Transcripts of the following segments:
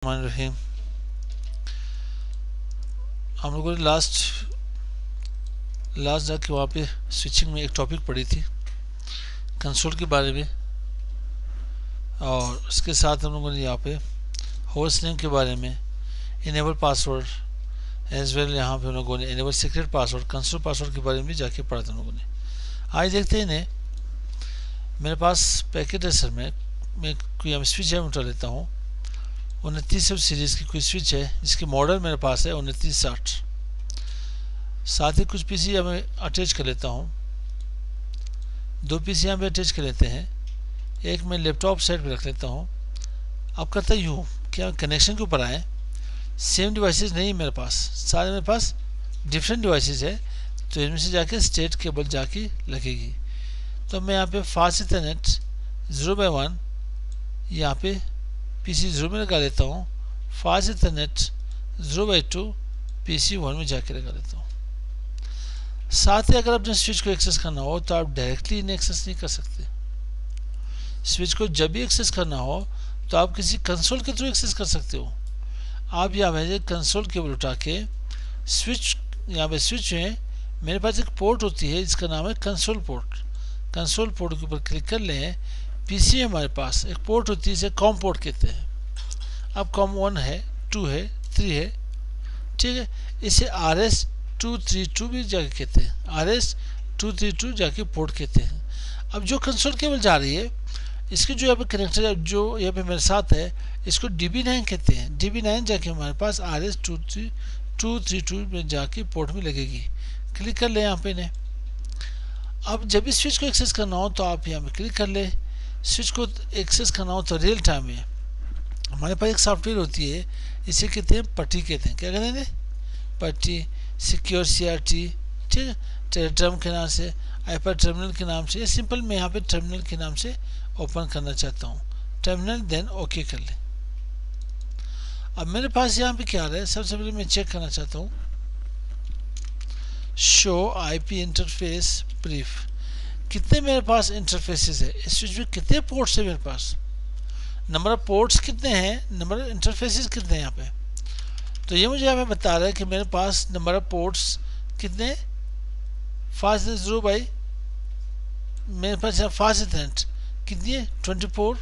रहीम। हम लोगों ने लास्ट जाके वहाँ पे स्विचिंग में एक टॉपिक पढ़ी थी कंसोल के बारे में, और उसके साथ हम लोगों ने यहाँ पे होस्ट नेम के बारे में, इनेबल पासवर्ड एज वेल, यहाँ पे हम लोगों ने enable secret password, console password के बारे में जाके पढ़ा था हम लोगों ने। आज देखते हैं इन्हें। मेरे पास पैकेट है सर, मैं कोई स्विच है उठा लेता हूँ। 29 सीरीज़ की कोई स्विच है जिसकी मॉडल मेरे पास है 2960। साथ ही कुछ पीसी यहाँ मैं अटैच कर लेता हूँ, 2 पीसी यहाँ पे अटैच कर लेते हैं, एक मैं लैपटॉप साइड पे रख लेता हूँ। अब करता यूँ क्या कनेक्शन के ऊपर आए, सेम डिवाइसेस नहीं मेरे पास, सारे मेरे पास डिफरेंट डिवाइसेस है, तो इनमें से जाके स्टेट केबल जाके लगेगी। तो मैं यहाँ पे फास्ट इथरनेट 0/1 यहाँ पे PC 0 में लगा लेता हूँ, फास्ट इथरनेट 0/2 PC 1 में जाके लगा लेता हूँ। साथ ही अगर अपने स्विच को एक्सेस करना हो तो आप डायरेक्टली इन्हें एक्सेस नहीं कर सकते। स्विच को जब भी एक्सेस करना हो तो आप किसी कंसोल के थ्रू एक्सेस कर सकते हो। आप यहाँ पे कंसोल केबल उठा के स्विच, यहाँ पे स्विच है, मेरे पास एक पोर्ट होती है जिसका नाम है कंसोल पोर्ट। कंसोल पोर्ट के ऊपर क्लिक कर लें। पीसी में हमारे पास एक पोर्ट होती है, इसे कॉम पोर्ट कहते हैं। अब कॉम 1 है, 2 है, 3 है, ठीक है। इसे RS232 भी जाके कहते हैं, RS232 जाके पोर्ट कहते हैं। अब जो कंसोल केबल जा रही है, इसके जो यहाँ पे कनेक्टर जो यहाँ पे मेरे साथ है, इसको DB9 कहते हैं। DB9 जाके हमारे पास RS232 में जाके पोर्ट में लगेगी। क्लिक कर ले यहाँ पे ने। अब जब इस स्विच को एक्सेस करना हो तो आप यहाँ पे क्लिक कर ले। स्विच को एक्सेस करना हो तो रियल टाइम में हमारे पास एक सॉफ्टवेयर होती है, इसे कहते हैं पट्टी कहते हैं। क्या कहते हैं? पट्टी, सिक्योर CRT, ठीक है, टेलेट्रम के नाम से, हाइपर टर्मिनल के नाम से। सिंपल मैं यहाँ पे टर्मिनल के नाम से ओपन करना चाहता हूँ, टर्मिनल, देन ओके कर ले। अब मेरे पास यहाँ पे क्या आ रहा है, सबसे पहले मैं चेक करना चाहता हूँ, शो IP इंटरफेस ब्रीफ। कितने मेरे पास इंटरफेसेस है इस स्विच में, कितने पोर्ट्स है मेरे पास, नंबर ऑफ पोर्ट्स कितने हैं, नंबर ऑफ इंटरफेसेस कितने हैं यहाँ पे। तो ये मुझे यहाँ पे बता रहा है कि मेरे पास नंबर ऑफ पोर्ट्स कितने, फास्ट 0 बाई, मेरे पास यहाँ फास्ट इथरनेट कितनी है 24,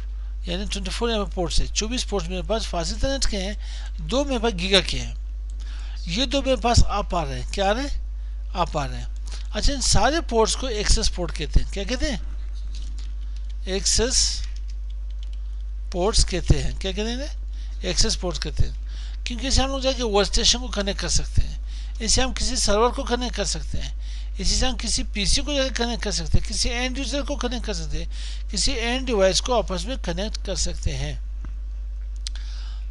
यानी 24 यहाँ पे पोर्ट्स है। 24 पोर्ट्स मेरे पास फास्ट इथरनेट के हैं, 2 मेरे पास गीगा के हैं। ये 2 मेरे पास आप आ रहे हैं, क्या आ रहे हैं, आप आ रहे हैं। अच्छा, इन सारे पोर्ट्स को एक्सेस पोर्ट कहते हैं। क्या कहते हैं? एक्सेस पोर्ट्स कहते हैं। क्या कहते हैं? एक्सेस पोर्ट्स कहते हैं, क्योंकि इसे हम लोग जाके वर्क स्टेशन को कनेक्ट कर सकते हैं, इसे हम किसी सर्वर को कनेक्ट कर सकते हैं, इसी से हम किसी पीसी को जाकर कनेक्ट कर सकते हैं, किसी एंड यूजर को कनेक्ट कर सकते हैं, किसी एंड डिवाइस को आपस में कनेक्ट कर सकते हैं।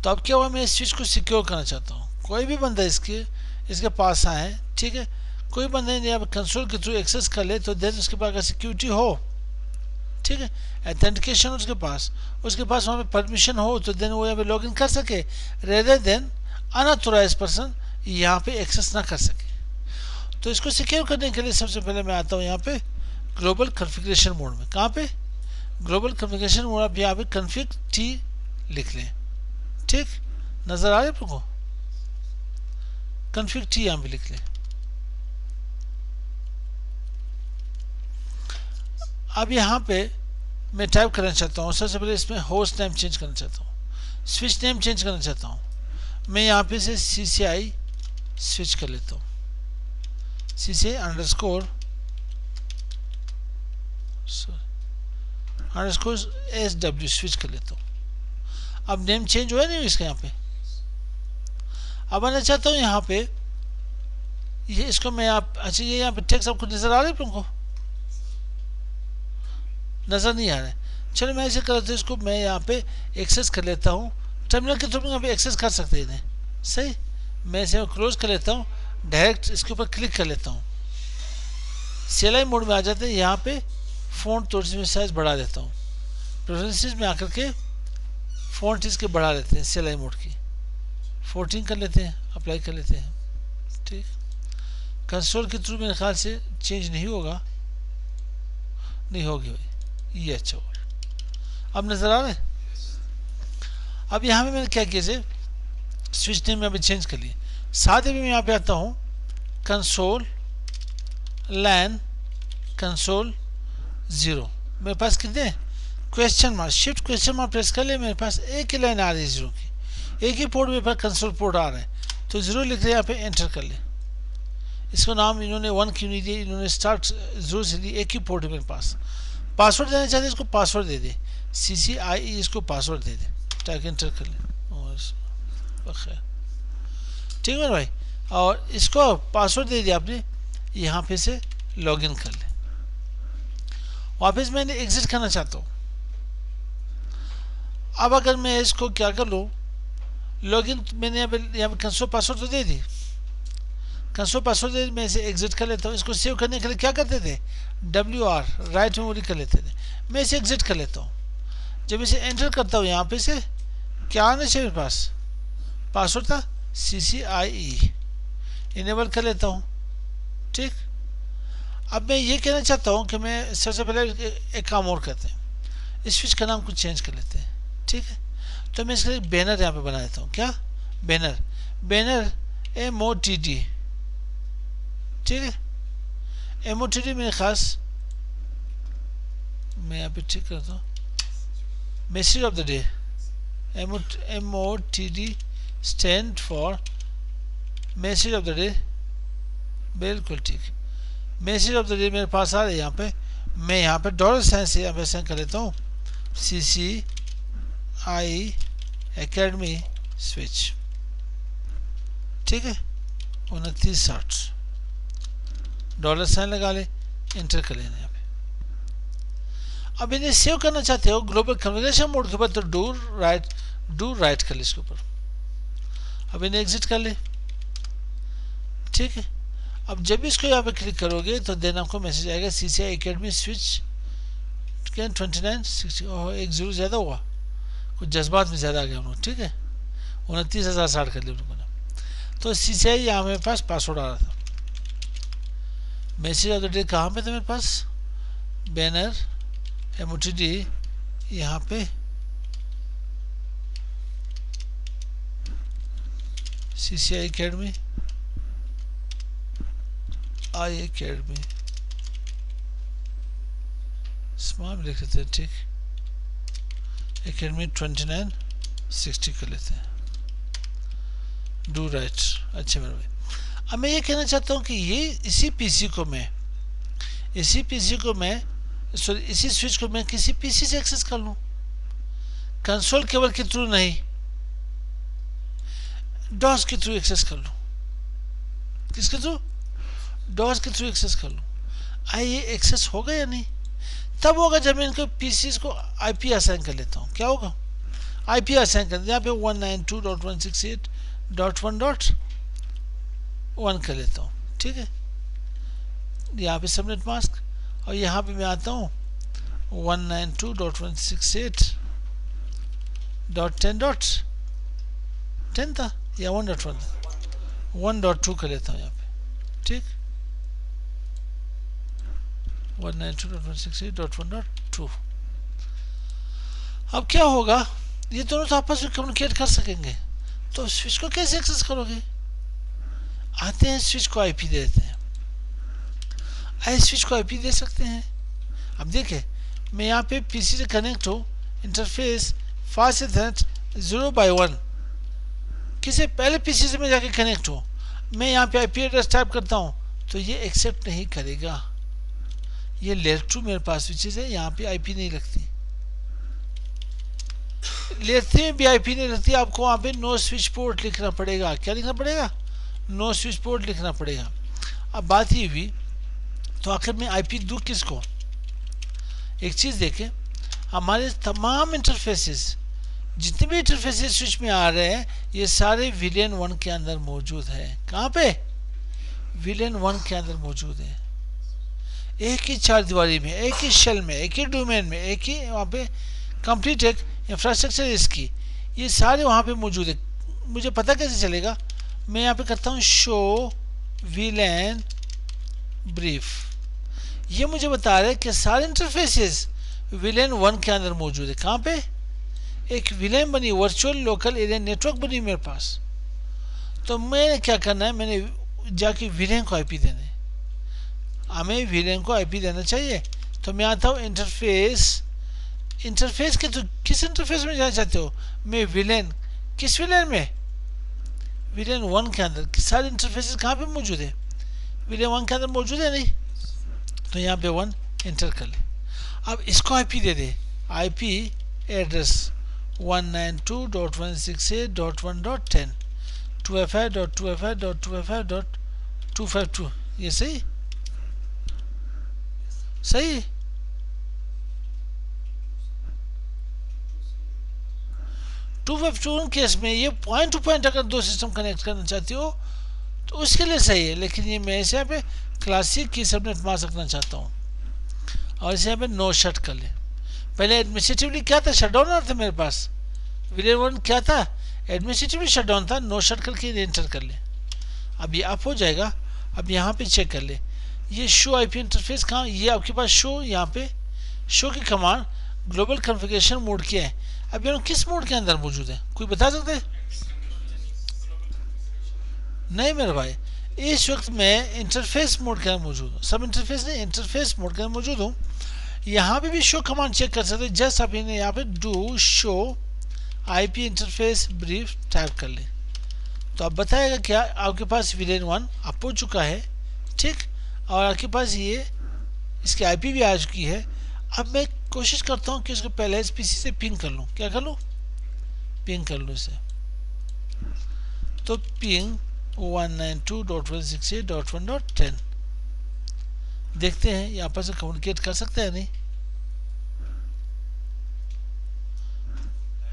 तो अब क्या हुआ, मैं इस स्विच को सिक्योर करना चाहता हूँ। कोई भी बंदा इसके पास आए, ठीक है, कोई बंदा यहाँ कंसोल के थ्रू एक्सेस कर ले तो देन उसके पास अगर सिक्योरिटी हो, ठीक है, ऑथेंटिकेशन उसके पास वहाँ पे परमिशन हो, तो देन वो यहाँ पे लॉग इन कर सके, रेदर देन अनऑथोराइज पर्सन यहाँ पे एक्सेस ना कर सके। तो इसको सिक्योर करने के लिए सबसे पहले मैं आता हूँ यहाँ पे ग्लोबल कॉन्फ़िगरेशन मोड में। कहाँ पे? Global configuration mode. आप यहाँ पे कॉन्फ़िग T लिख लें, ठीक, नजर आ रहा है आपको, कॉन्फ़िग T यहाँ पे लिख लें। अब यहाँ पे मैं टाइप करना चाहता हूँ, सबसे पहले इसमें होस्ट नेम चेंज करना चाहता हूँ, स्विच नेम चेंज करना चाहता हूँ। मैं यहाँ पे से CCI स्विच कर लेता हूँ, CCI _SW स्विच कर लेता हूँ। अब नेम चेंज हुआ नहीं इसका यहाँ पे। अब मैं चाहता हूँ यहाँ पे ये इसको मैं अच्छा, ये यहाँ पे टेक्स्ट आपको नजर आ रहा है, तुमको नजर नहीं आ रहा है। चलो मैं ऐसे करता हूँ, इसको मैं यहाँ पे एक्सेस कर लेता हूँ, टर्मिनल के थ्रू यहाँ पे एक्सेस कर सकते हैं इन्हें, सही। मैं इसे क्लोज कर लेता हूँ, डायरेक्ट इसके ऊपर क्लिक कर लेता हूँ, CLI मोड में आ जाते हैं। यहाँ पे फ़ॉन्ट थोड़ी सी साइज बढ़ा देता हूँ, प्रेफरेंसेस में आकर के फ़ॉन्ट इसके बढ़ा लेते हैं, CLI मोड की 14 कर लेते हैं, अप्लाई कर लेते हैं, ठीक। कंसोल के थ्रू मेरे ख्याल से चेंज नहीं होगा, नहीं होगी भाई, ये अच्छा होगा। अब नजर आ रहा है। अब यहाँ पे मैंने क्या किया, स्विच नेम यहाँ पे चेंज कर लिए। साथ ही मैं यहाँ पे आता हूँ कंसोल लैन कंसोल 0। मेरे पास कितने question mark, shift question mark press कर ले, मेरे पास एक ही लाइन आ रही है 0 की, एक ही पोर्ट मेरे पास कंसोल पोर्ट आ रहा है, तो 0 लिख रहे यहाँ पे एंटर कर ले। इसको नाम इन्होंने 1 क्यों नहीं दिया, इन्होंने स्टार्ट 0 से लिए, एक ही पोर्ट है मेरे पास। पासवर्ड देना चाहते इसको पासवर्ड दे दे, CCIE इसको पासवर्ड दे दे, ताकि एंटर कर ले। ठीक है भाई, और इसको पासवर्ड दे दिया आपने, यहाँ पे से लॉगिन कर ले। वापस मैंने एग्जिट करना चाहता हूँ। अब अगर मैं इसको क्या कर लूँ, लॉगिन मैंने यहाँ पे कंसोल पासवर्ड तो दे दी, कंसोल पासवर्ड दे, मैं इसे एग्जिट कर लेता हूँ। इसको सेव करने के लिए क्या करते थे, WR राइट मेमोरी कर लेते थे। मैं इसे एग्जिट कर लेता हूँ। जब इसे एंटर करता हूँ यहाँ पे से क्या आना चाहिए मेरे पास, पासवर्ड था CCIE, इनेबल कर लेता हूँ। ठीक, अब मैं ये कहना चाहता हूँ कि मैं सबसे पहले एक काम और करते हैं, इस स्विच का नाम कुछ चेंज कर लेते हैं। ठीक है, तो मैं इसके लिए बैनर यहाँ पे बना देता हूँ। क्या बैनर, बैनर MOTD। ठीक है, MOTD मेरे खास, मैं यहाँ पे ठीक करता हूँ, message of the day. MOTD stand for message of the day. बिल्कुल ठीक, मैसेज ऑफ द डे मेरे पास आ रहा है यहाँ पे। मैं यहाँ पे $साइन से यहाँ पे सेंड कर लेता हूँ CCIE एकेडमी स्विच। ठीक है, 2960 $साइन लगा ले, एंटर कर लेना यहाँ पे। अब इन्हें सेव करना चाहते हो ग्लोबल कन्फिगरेशन मोड के ऊपर, तो डू राइट कर ले इसके ऊपर। अब इन्हें एग्जिट कर ले। ठीक है, अब जब इसको यहाँ पे क्लिक करोगे तो देन आपको मैसेज आएगा CCIE एकेडमी स्विच 2960। ओह, एक 0 ज़्यादा हुआ, कुछ जज्बात में ज़्यादा आ गया उन्होंने। ठीक है, 29,060 कर लिया उन्होंने। तो CCIE यहाँ मेरे पास पासवर्ड आ रहा था। मैसेज ऑफ द डे कहाँ पे था मेरे पास, बैनर MOTD यहाँ पे CCIE एकेडमी एकेडमी स्मार्ट लिख लेते हैं। ठीक, एकेडमी 2960 कर लेते हैं, डू राइट। अच्छा मेरे भाई, अब मैं ये कहना चाहता हूँ कि ये इसी पीसी को इसी स्विच को मैं किसी पीसी से एक्सेस कर लूँ, कंसोल केबल के थ्रू नहीं, डॉस के थ्रू एक्सेस कर लूँ। किसके थ्रू, डॉस के थ्रू एक्सेस कर लूँ। ये एक्सेस होगा या नहीं, तब होगा जब मैं इनको पीसी को IP असाइन कर लेता हूँ। क्या होगा, IP असाइन कर, यहाँ पे 192.168.1.1 कर लेता हूँ। ठीक है, यहाँ पे सबनेट मास्क, और यहाँ पे मैं आता हूँ 192.168.10.10 था या 1.2 कर लेता हूँ यहाँ पे। ठीक, 192.168.1.2। अब क्या होगा, ये दोनों तो आपस में कम्युनिकेट कर सकेंगे, तो स्विच को कैसे एक्सेस करोगे। आते हैं स्विच को IP दे देते हैं। स्विच को IP दे सकते हैं। अब देखें, मैं यहाँ पे पीसी से कनेक्ट हो, इंटरफेस फास्ट इथरनेट 0x1, किसी पहले पीसी से मैं जाके कनेक्ट हो, मैं यहाँ पे IP एड्रेस टाइप करता हूँ तो ये एक्सेप्ट नहीं करेगा। ये लेयर 2 मेरे पास स्विचेस है, यहाँ पे IP नहीं लगती, लेयर 3 में भी IP नहीं लगती। आपको वहाँ पे नो स्विच पोर्ट लिखना पड़ेगा। क्या लिखना पड़ेगा, नो स्विच पोर्ट लिखना पड़ेगा। अब बात ये हुई, तो आखिर में IP दूँ किसको। एक चीज़ देखें, हमारे तमाम इंटरफेसेस, जितने भी इंटरफेसेस स्विच में आ रहे हैं, ये सारे VLAN 1 के अंदर मौजूद है। कहाँ पे, VLAN 1 के अंदर मौजूद है। एक ही चार दीवारी में, एक ही शेल में, एक ही डोमेन में, एक ही वहाँ पे कंप्लीट एक इंफ्रास्ट्रक्चर इसकी, ये सारे वहाँ पे मौजूद है। मुझे पता कैसे चलेगा, मैं यहाँ पे करता हूँ शो VLAN ब्रीफ, ये मुझे बता रहा है कि सारे इंटरफेसेस VLAN 1 के अंदर मौजूद है। कहाँ पे, एक VLAN बनी, वर्चुअल लोकल एरिया नेटवर्क बनी मेरे पास, तो मैंने क्या करना है, मैंने जाके वीरेन को आईपी देना है, हमें वीरेन को आईपी देना चाहिए। तो मैं आता हूँ इंटरफेस, इंटरफेस के तो किस इंटरफेस में जाना चाहते हो, मैं विलेन, किस विलेन में, विलेन 1 के अंदर। सारे इंटरफेसेस कहाँ पे मौजूद है, विलेन 1 के अंदर मौजूद है नहीं, तो यहाँ पे 1 एंटर कर ले। अब इसको आईपी दे दे, आईपी एड्रेस 192.168.1.10 2FI.2FI.2FI.252, ये सही सही। टू केस में ये पॉइंट टू पॉइंट अगर दो सिस्टम कनेक्ट करना चाहते हो तो उसके लिए सही है, लेकिन ये मैं इसे यहाँ पे क्लासिक की सबनेट मास्क रखना चाहता हूँ और इसे यहाँ पे नो शट कर ले। पहले एडमिनिस्ट्रेटिवली क्या था, शटडाउन था मेरे पास, विलेन 1 क्या था, एडमिनिस्ट्रेटिवली शटडाउन था, नो शट करके एंटर कर ले। अब ये अप हो जाएगा। अब यहाँ पे चेक कर ले, ये शो आईपी इंटरफेस कहाँ, ये आपके पास शो, यहाँ पे शो की कमांड ग्लोबल कॉन्फ़िगरेशन मोड क्या है। अब ये किस मोड के अंदर मौजूद है, कोई बता सकते हैं? नहीं मेरे भाई, इस वक्त मैं इंटरफेस मोड के अंदर मौजूद हूँ, सब इंटरफेस नहीं, इंटरफेस मोड के अंदर मौजूद हूँ। यहाँ पे भी शो कमांड चेक कर सकते हैं, जस्ट आप यहाँ पे do show IP interface brief type कर ले, तो अब बताएगा क्या आपके पास विलेन 1 अप हो चुका है, ठीक, और आपके पास ये इसकी आईपी भी आ चुकी है। अब मैं कोशिश करता हूँ कि इसको पहले इस पीसी से पिंग कर लूँ, क्या कर लूँ, पिंग कर लूँ इसे। तो पिंग 192.168.1.10, देखते हैं यहाँ पर से कम्युनिकेट कर सकते हैं नहीं,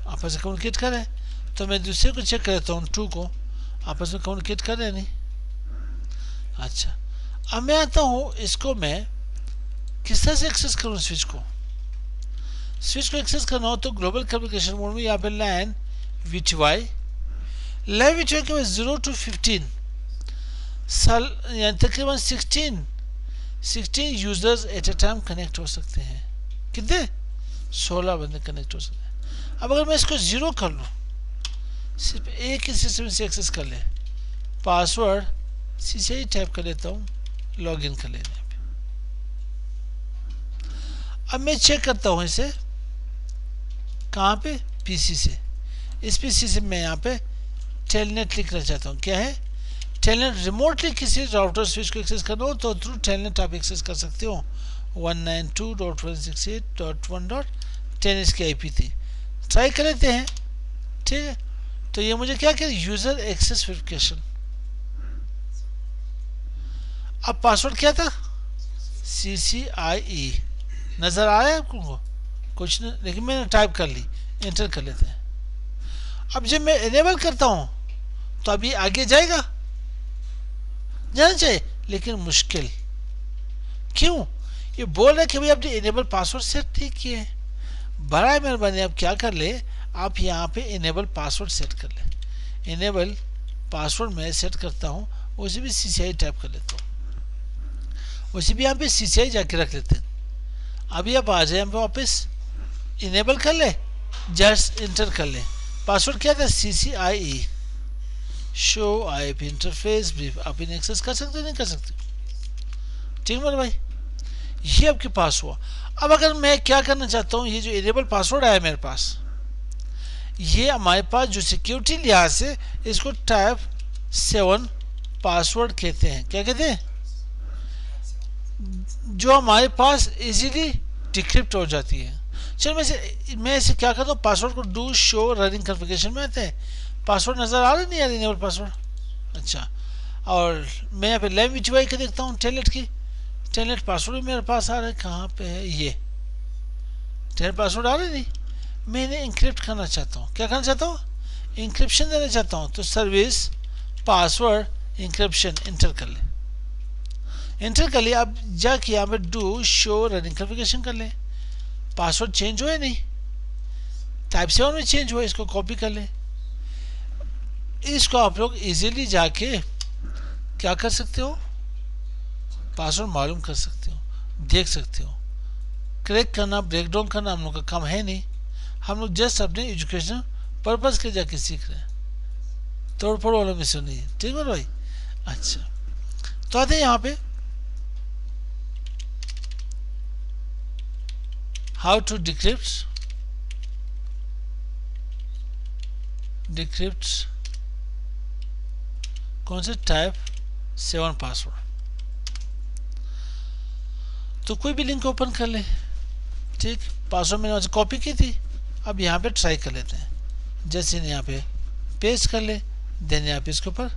आपस में कम्युनिकेट कर रहे हैं। तो मैं दूसरे को चेक करता हूँ, 2 को, आपस में कम्युनिकेट कर रहे हैं नहीं। अच्छा, अब मैं आता हूँ, इसको मैं किस तरह से एक्सेस करूँ, स्विच को एक्सेस करना हो तो ग्लोबल कम्युनिकेशन मोड में यहाँ पे लैन वीटीवाई के बाद 0 to 15 साल, यानी तकरीबन 16 users at a time connect हो सकते हैं। कितने, 16 बंदे कनेक्ट हो सकते हैं। अब अगर मैं इसको 0 कर लूँ, सिर्फ एक ही सिस्टम से एक्सेस कर ले, पासवर्ड सीसे ही टाइप कर लेता हूँ, लॉग इन कर लेने। अब मैं चेक करता हूँ इसे कहाँ पे, पीसी से, इस पीसी से मैं यहाँ पे टेलनेट लिखना चाहता हूँ। क्या है टेलनेट, रिमोटली किसी राउटर स्विच को एक्सेस करना हो तो थ्रू टेलनेट आप एक्सेस कर सकते हो। 192.168.1.10 इसकी आईपी थी, ट्राई कर लेते हैं, ठीक है। तो ये मुझे क्या कह, यूजर एक्सेस वेरिफिकेशन। अब पासवर्ड क्या था, CCIE, नजर आ रहा है आपको कुछ नहीं, लेकिन मैंने टाइप कर ली, एंटर कर लेते हैं। अब जब मैं इनेबल करता हूं तो अभी आगे जाएगा, जाना चाहिए, लेकिन मुश्किल क्यों, ये बोल रहा है कि भाई आपने इनेबल पासवर्ड सेट ठीक किए। बड़ा मेहरबानी आप क्या कर ले, आप यहाँ पे इनेबल पासवर्ड सेट कर ले। इनेबल पासवर्ड मैं सेट करता हूँ, उसे भी CCI टाइप कर लेता हूँ, उसे भी यहाँ पे CCI जाके रख लेते हैं। अभी आप आ जाए यहाँ पे वापस, इनेबल कर ले, जस्ट इंटर कर ले, पासवर्ड क्या था, CCIE, show IP interface brief. आप इन्हें एक्सेस कर सकते नहीं कर सकते, ठीक है भाई, ये आपके पास हुआ। अब अगर मैं क्या करना चाहता हूँ, ये जो इनेबल पासवर्ड आया मेरे पास, ये हमारे पास जो सिक्योरिटी लिहाज से इसको टाइप 7 पासवर्ड कहते हैं। क्या कहते हैं, जो हमारे पास इजीली डिक्रिप्ट हो जाती है। चलो मैं इसे क्या करता हूँ, पासवर्ड को डू शो रनिंग कॉन्फ़िगरेशन में आते हैं, पासवर्ड नज़र आ रहा नहीं आ रही इनेबल पासवर्ड। अच्छा, और मैं यहाँ पे लैम वीटीवाई का देखता हूँ, टेलनेट की, टेलनेट पासवर्ड भी मेरे पास आ रहा है, कहाँ पे है ये, टेलनेट पासवर्ड आ रहा नहीं। मैं इन्हें इंक्रिप्ट करना चाहता हूँ, क्या करना चाहता हूँ, इंक्रिप्शन देना चाहता हूँ। तो सर्विस पासवर्ड इंक्रिप्शन एंटर कर ले, एंटर कर लिया। अब जाके यहाँ पे डू शो रनिंग कॉन्फ़िगरेशन कर ले, पासवर्ड चेंज हुआ नहीं, टाइप 7 में चेंज हुआ, इसको कॉपी कर ले। इसको आप लोग इजीली जाके क्या कर सकते हो, पासवर्ड मालूम कर सकते हो, देख सकते हो। क्रैक करना, ब्रेक डाउन करना हम लोग का काम है नहीं, हम लोग जस्ट अपने एजुकेशन पर्पज़ के जाके सीख रहे हैं। तोड़ फोड़ वाला मिशन नहीं है, ठीक है भाई। अच्छा, तो आते हैं यहाँ पे हाउ टू डिक्रिप्ट कौन से टाइप 7 पासवर्ड। तो कोई भी लिंक ओपन कर ले, ठीक, पासवर्ड मैंने वहाँ कॉपी की थी, अब यहाँ पे ट्राई कर लेते हैं। जैसे यहाँ पे पेस्ट कर ले, देन यहाँ पे इसके ऊपर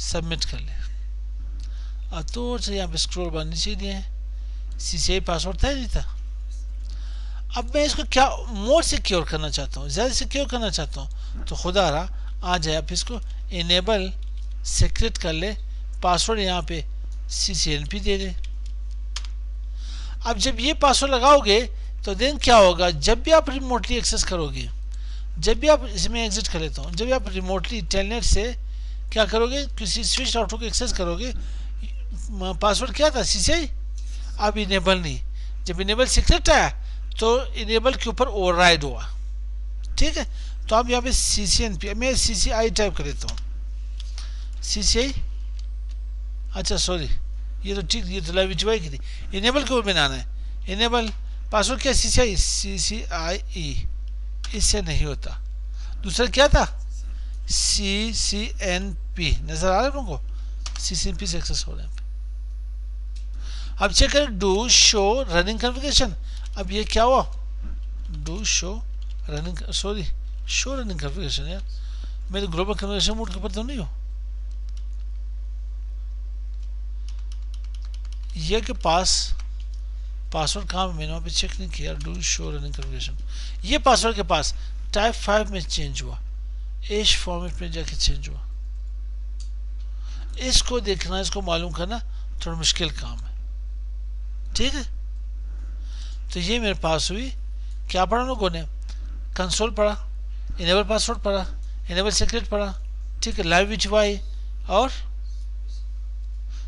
सबमिट कर ले। अब तो यहाँ पे स्क्रॉल बार नीचे दिए हैं, CCI पासवर्ड था नहीं था। अब मैं इसको क्या मोर सिक्योर करना चाहता हूँ, ज़्यादा सिक्योर करना चाहता हूँ, तो खुदा रहा आ जाए। आप इसको इनेबल सीक्रेट कर ले, पासवर्ड यहाँ पे CCNP दे दे। अब जब ये पासवर्ड लगाओगे तो देन क्या होगा, जब भी आप रिमोटली एक्सेस करोगे, जब भी आप इसमें एग्जिट कर लेता हूँ, जब भी आप रिमोटली टेलनेट से क्या करोगे, किसी स्विच राउटर को एक्सेस करोगे, पासवर्ड क्या था CCI, अब इनेबल नहीं। जब इनेबल सीक्रेट आया तो इनेबल के ऊपर ओवरराइड हुआ, ठीक है। तो अब यहाँ पे CCNP, मैं CCI टाइप कर देता हूँ, CCI, अच्छा सॉरी, ये तो ठीक, ये तो लाइव विचवाई की थी, इनेबल के ऊपर बनाना है। इनेबल पासवर्ड क्या CCI, इससे नहीं होता। दूसरा क्या था CCNP, नजर आ रहा है तुमको, CCNP से एक्सेस हो रहा है। अब चेक करें डू शो रनिंग कॉन्फ़िगरेशन। अब ये क्या हुआ, do show running, sorry show running configuration, यार मेरे ग्लोबल कॉन्फ़िगरेशन मोड के ऊपर तो नहीं हो। ये के पास पासवर्ड कहाँ है, मैंने वहाँ पे चेक नहीं किया। डू शो रनिंग कॉन्फ़िगरेशन, ये पासवर्ड के पास टाइप 5 में चेंज हुआ, एश फॉर्मेट में जाके चेंज हुआ। इसको देखना, इसको मालूम करना थोड़ा मुश्किल काम है, ठीक है। तो ये मेरे पास हुई, क्या पढ़ा लोगों ने, कंसोल पढ़ा, इनेबल पासवर्ड पढ़ा, इनेबल सीक्रेट पढ़ा, ठीक है, लाइव विचवाई और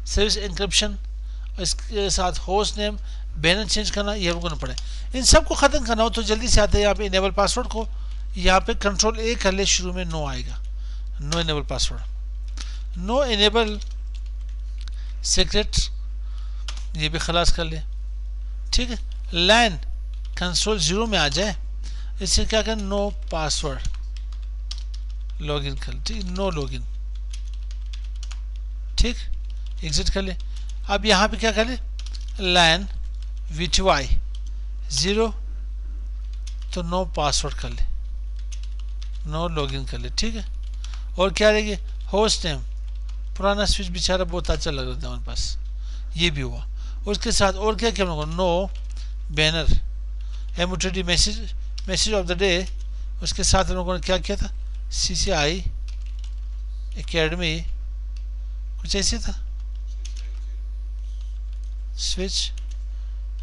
सर्विस इंक्रिप्शन, इसके साथ होस्ट नेम बैनर चेंज करना, ये लोगों ने पढ़े। इन सब को ख़त्म करना हो तो जल्दी से आते हैं यहाँ पे इनेबल पासवर्ड को, यहाँ पे कंट्रोल A कर ले, शुरू में नो आएगा, no enable password, no enable secret, ये भी खलास कर ले, ठीक है। लैन कंसोल 0 में आ जाए, इससे क्या करें, नो पासवर्ड लॉगिन कर, ठीक, नो लॉगिन, ठीक, एग्जिट कर ले। अब यहाँ पे क्या कर ले, लैन विचवाई 0, तो नो पासवर्ड कर ले, नो लॉगिन कर ले, ठीक है। और क्या रहेगी, होस्ट नेम, पुराना स्विच बेचारा बहुत अच्छा लग रहा था हमारे पास, ये भी हुआ। उसके साथ और क्या क्या लोगों, no banner, MOTD message of the day, उसके साथ हम लोगों ने क्या किया था, CCI एकेडमी, कुछ ऐसे था, स्विच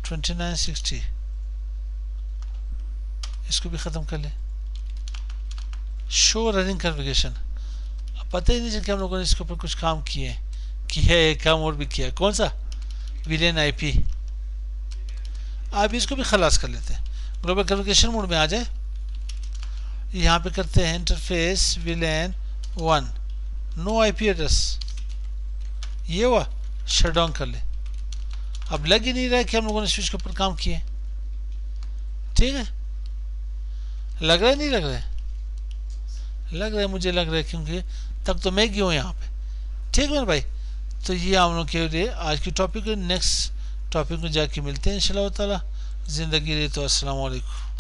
2960, इसको भी ख़त्म कर ले। शो रनिंग कॉन्फ़िगरेशन, अब पता ही नहीं चल कि हम लोगों ने इसके ऊपर कुछ काम किए है, काम और भी किया है, कौन सा, VLAN IP। अब इसको भी खलास कर लेते हैं, ग्लोबल कम्युनिकेशन मोड में आ जाए, यहाँ पे करते हैं interface VLAN 1, no IP address, ये हुआ, शट डाउन कर ले। अब लग ही नहीं रहा है कि हम लोगों ने स्विच के ऊपर काम किए, ठीक है, लग रहा है नहीं लग रहा है, लग रहा है, मुझे लग रहा है, क्योंकि तब तो मैं गया हूँ यहाँ पे, ठीक है भाई। तो ये हम लोग के लिए आज की टॉपिक है, नेक्स्ट टॉपिक में जाके मिलते हैं इंशाल्लाह ताला, ज़िंदगी रही तो अस्सलाम वालेकुम।